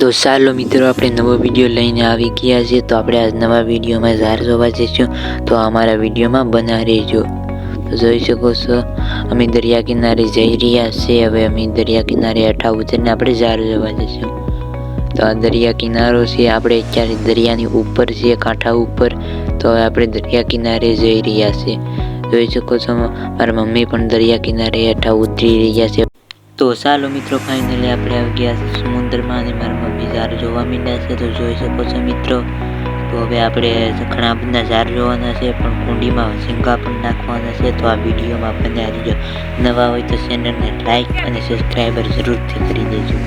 તો ચાલો મિત્રો, આપણે નવો વિડીયો લઈને આવી ગયા છીએ। તો આપણે આ નવા વિડીયોમાં ઝાર જોવા જઈશું, તો અમારા વિડીયોમાં બના રહેજો। તો જોઈ શકો છો, અમે દરિયા કિનારે જઈ રહ્યા છીએ। હવે અમે દરિયા કિનારે હેઠા ઉતરીને આપણે ઝાર જોવા જઈશું। તો આ દરિયા કિનારો છે, આપણે અત્યારે દરિયાની ઉપર છીએ, કાંઠા ઉપર। તો હવે આપણે દરિયા કિનારે જઈ રહ્યા છીએ। જોઈ શકો છો, મારા મમ્મી પણ દરિયા કિનારે હેઠા ઉતરી રહ્યા છે। તો ચાલો મિત્રો, ફાઇનલી આપણે આવી ગયા છે સમુદ્રમાં અને મારા મમ્મી ઝાર જોવા માંડ્યા છે। તો જોઈ શકો છો મિત્રો, તો હવે આપણે ઘણા બધા ઝાર જોવાના છે, પણ કુંડીમાં ઝીંગા પણ નાખવાના છે। તો આ વિડીયોમાં બન્યા રહેજો। નવા હોય તો ચેનલને લાઈક અને સબસ્ક્રાઈબર જરૂરથી કરી દેજો।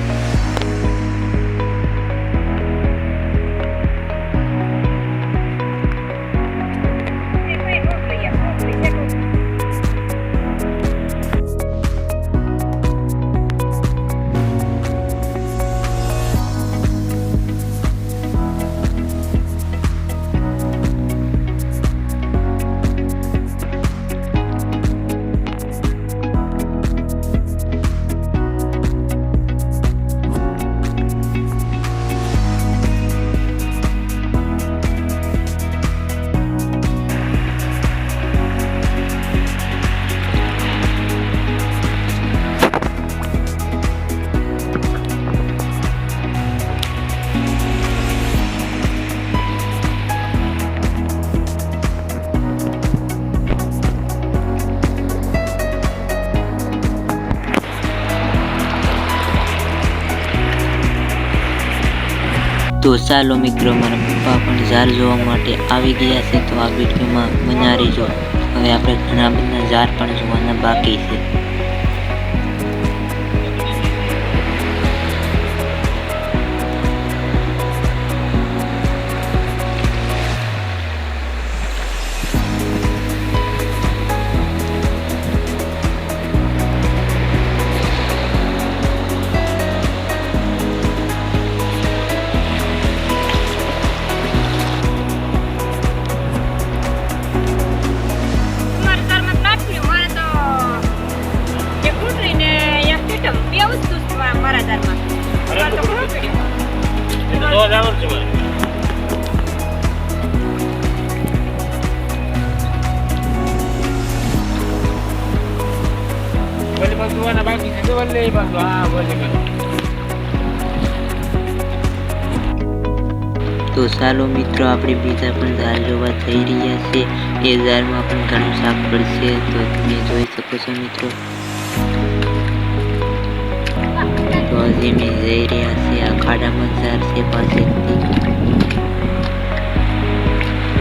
તો ચાલો મિત્રો, મારા પપ્પા પણ ઝાર જોવા માટે આવી ગયા છે। તો આ વિડીયોમાં બન્યા રહેજો। હવે આપણે ઘણા બધા ઝાર પણ જોવાના બાકી છે। તો ચાલો મિત્રો, આપણે બીજા પણ ઝાર જોવા જઈ રહ્યા છે। એ ઝારમાં પણ ઘણું શાક પડશે। તો તમે જોઈ શકો છો મિત્રો, તો હજી અમે જઈ રહ્યા છીએ। આ ખાડામાં ઝાર છે પાસેથી।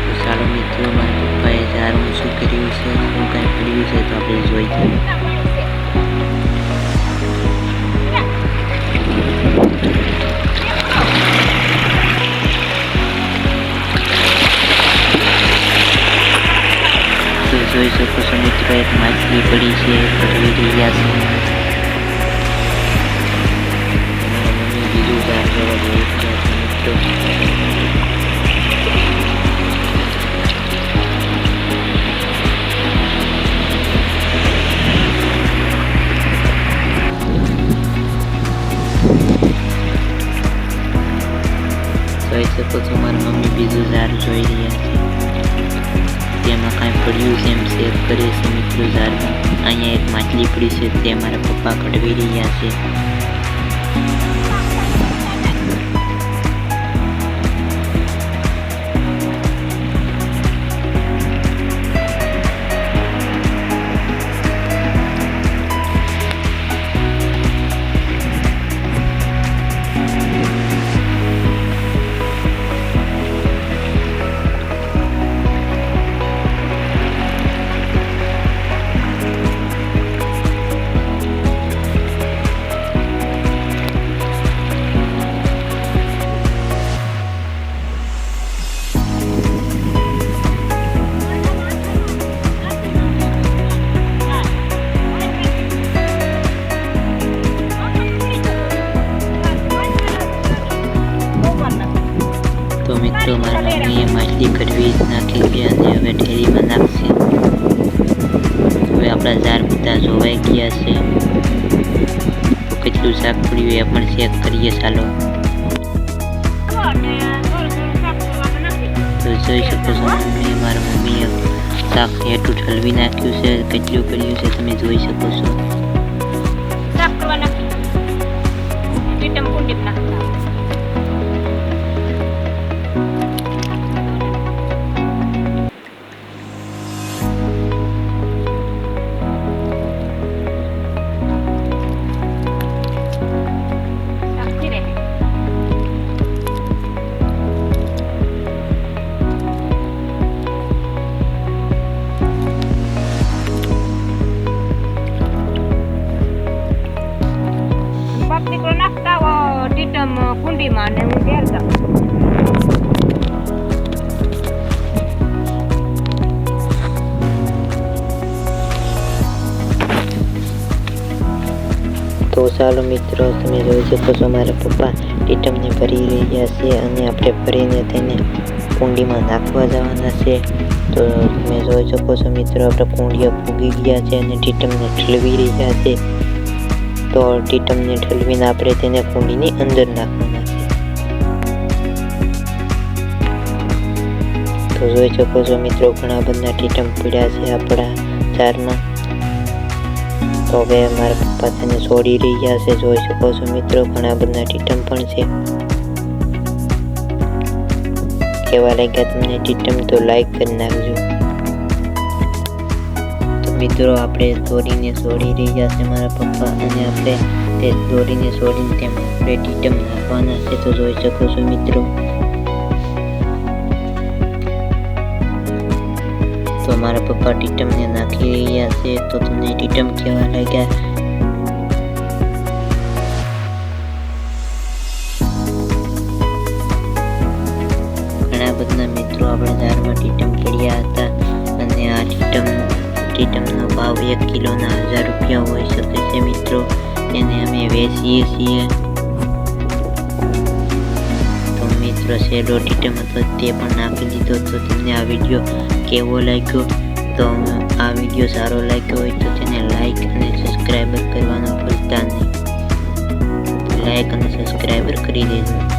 તો ચાલો મિત્રો, મારા પપ્પાએ ઝારમાં શું કર્યું છે, શું કાંઈ પડ્યું છે, તો આપણે જોઈ જઈએ। જોઈ શકો છો મિત્રો, એક માછલી પડી છે, પડવી રહ્યા છે। બીજું ઝાર જોવા જઈ રહ્યા છે મિત્રો। જોઈ શકો છો, મારા મમ્મી બીજું ઝાર જોઈ રહ્યા છે। તેમાં કાંઈ પડ્યું છે એમ ચેક કરે છે મિત્રો ઝારમાં। અહીંયા એક માછલી પડી છે, તે મારા પપ્પા કઢવી રહ્યા છે। તો મિત્રો, મારા મમ્મીએ માછલી કઢવી નાખી છે અને હવે ઠેરીમાં નાખશે। હવે આપણા ઝાર બધા જોવાઈ ગયા છે। તો કેટલું શાક પડ્યું એ પણ ચેક કરીએ ચાલો। તો જોઈ શકો છો મારા મમ્મીએ શાક હેઠું ઠલવી નાખ્યું છે. કેટલું કર્યું છે તમે જોઈ શકો છો. કુંડીમાં ને હું ઘેરતા તો ચાલો મિત્રો, તમે જોઈ શકો છો મારા પપ્પા ટીટમને ભરી રહ્યા છે અને આપણે ભરીને તેને કુંડીમાં નાખવા જવાના છે. તો તમે જોઈ શકો છો મિત્રો, આપણે કુંડીઓ ફૂગી ગયા છે અને ટીટમને ઠલવી રહ્યા છે. તો ટીટમને ઠલવીને આપણે તેને કુંડીની અંદર નાખવાના છે. તો જોઈ શકો છો મિત્રો, ઘણા બધા ટીટમ પડ્યા છે આપણા જારમાં. તો હવે મારા પપ્પા તેને છોડી રહ્યા છે. જોઈ શકો છો મિત્રો, ઘણા બધા ટીટમ પણ છે. કેવા લાગ્યા તમને ટીટમ તો લાઈક કરી નાખજો. તો મિત્રો, આપણે દોરીને છોડી રહ્યા છે મારા પપ્પા, અને આપણે તે દોરીને છોડીને તેમાં આપણે ટીટમ નાખવાના છે. તો જોઈ શકો છો મિત્રો. તો મારા પપ્પા ટીટમને નાખી રહ્યા છે. તો તમને ટીટમ કેવા લાગ્યા? ઘણા બધા મિત્રો આપણા જારમાં ટીટમ પડ્યા હતા, અને આ ટીટમનો ભાવ 1 કિલોના 1000 રૂપિયા હોઈ શકે છે મિત્રો. તેને અમે વેચીએ છીએ. તો મિત્રો, શેડો ટીટમ હતો તે પણ નાખી દીધો. તો તમને આ વિડીયો કેવો લાગ્યો? તો આ વિડીયો સારો લાગ્યો હોય તો તેને લાઈક અને સબસ્ક્રાઈબર કરવાનું ભૂલતા નહીં. લાઈક અને સબસ્ક્રાઈબર કરી દેજો.